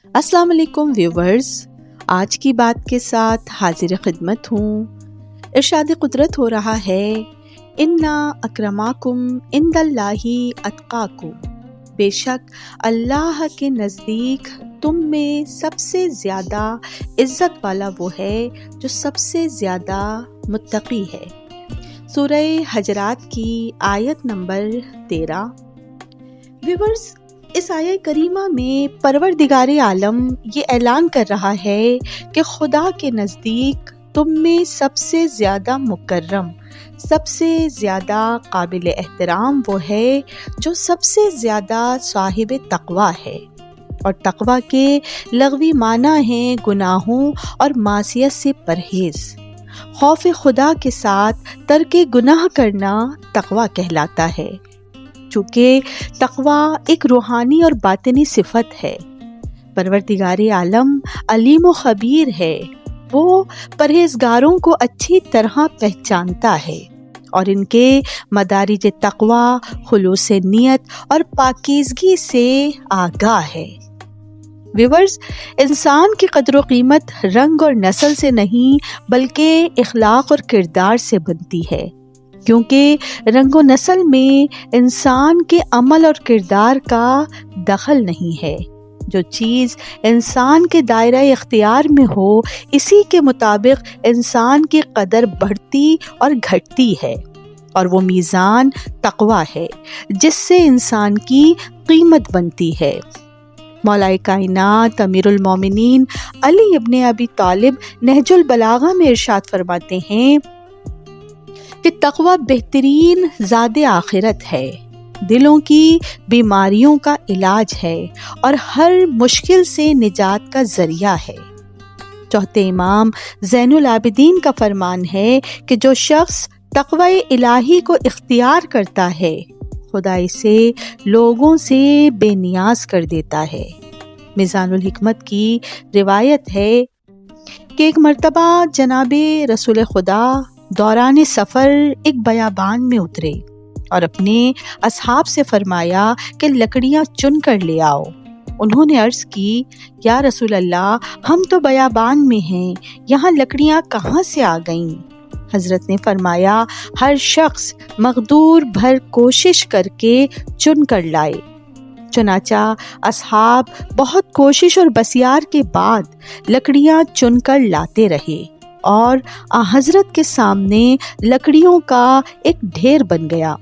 السلام علیکم ویورز، آج کی بات کے ساتھ حاضر خدمت ہوں۔ ارشاد قدرت ہو رہا ہے، اِنَّ اکرماکم عند اللہ اتقاکم، بے شک اللہ کے نزدیک تم میں سب سے زیادہ عزت والا وہ ہے جو سب سے زیادہ متقی ہے۔ سورہ حجرات کی آیت نمبر 13۔ ویورز، اس آیہ کریمہ میں پروردگار عالم یہ اعلان کر رہا ہے کہ خدا کے نزدیک تم میں سب سے زیادہ مکرم، سب سے زیادہ قابل احترام وہ ہے جو سب سے زیادہ صاحب تقویٰ ہے۔ اور تقویٰ کے لغوی معنی ہیں گناہوں اور معصیت سے پرہیز۔ خوف خدا کے ساتھ ترک گناہ کرنا تقویٰ کہلاتا ہے، چونکہ تقویٰ ایک روحانی اور باطنی صفت ہے۔ پروردگار عالم علیم و خبیر ہے، وہ پرہیزگاروں کو اچھی طرح پہچانتا ہے اور ان کے مدارج تقویٰ، خلوص نیت اور پاکیزگی سے آگاہ ہے۔ ویورز، انسان کی قدر و قیمت رنگ اور نسل سے نہیں بلکہ اخلاق اور کردار سے بنتی ہے، کیونکہ رنگ و نسل میں انسان کے عمل اور کردار کا دخل نہیں ہے۔ جو چیز انسان کے دائرہ اختیار میں ہو، اسی کے مطابق انسان کی قدر بڑھتی اور گھٹتی ہے، اور وہ میزان تقویٰ ہے جس سے انسان کی قیمت بنتی ہے۔ مولا کائنات امیر المومنین علی ابن ابی طالب نہج البلاغہ میں ارشاد فرماتے ہیں کہ تقویٰ بہترین زاد آخرت ہے، دلوں کی بیماریوں کا علاج ہے اور ہر مشکل سے نجات کا ذریعہ ہے۔ چوتھے امام زین العابدین کا فرمان ہے کہ جو شخص تقوی الہی کو اختیار کرتا ہے، خدا اسے لوگوں سے بے نیاز کر دیتا ہے۔ میزان الحکمت کی روایت ہے کہ ایک مرتبہ جناب رسول خدا دوران سفر ایک بیابان میں اترے اور اپنے اصحاب سے فرمایا کہ لکڑیاں چن کر لے آؤ۔ انہوں نے عرض کی، یا رسول اللہ، ہم تو بیابان میں ہیں، یہاں لکڑیاں کہاں سے آ گئیں؟ حضرت نے فرمایا، ہر شخص مقدور بھر کوشش کر کے چن کر لائے۔ چنانچہ اصحاب بہت کوشش اور بسیار کے بعد لکڑیاں چن کر لاتے رہے اور حضرت کے سامنے لکڑیوں کا ایک ڈھیر بن گیا۔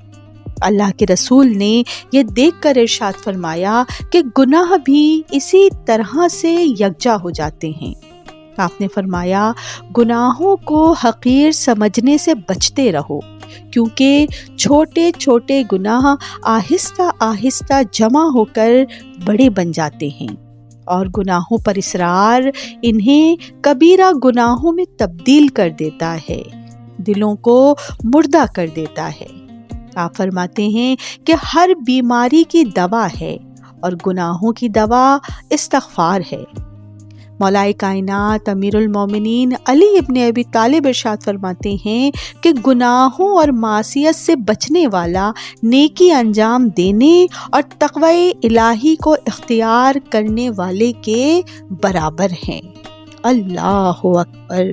اللہ کے رسول نے یہ دیکھ کر ارشاد فرمایا کہ گناہ بھی اسی طرح سے یکجا ہو جاتے ہیں۔ آپ نے فرمایا، گناہوں کو حقیر سمجھنے سے بچتے رہو، کیونکہ چھوٹے چھوٹے گناہ آہستہ آہستہ جمع ہو کر بڑے بن جاتے ہیں، اور گناہوں پر اصرار انہیں کبیرہ گناہوں میں تبدیل کر دیتا ہے، دلوں کو مردہ کر دیتا ہے۔ آپ فرماتے ہیں کہ ہر بیماری کی دوا ہے اور گناہوں کی دوا استغفار ہے۔ مولا کائنات امیر المومنین علی ابن ابی طالب ارشاد فرماتے ہیں کہ گناہوں اور معصیت سے بچنے والا نیکی انجام دینے اور تقوی الہی کو اختیار کرنے والے کے برابر ہیں۔ اللہ اکبر۔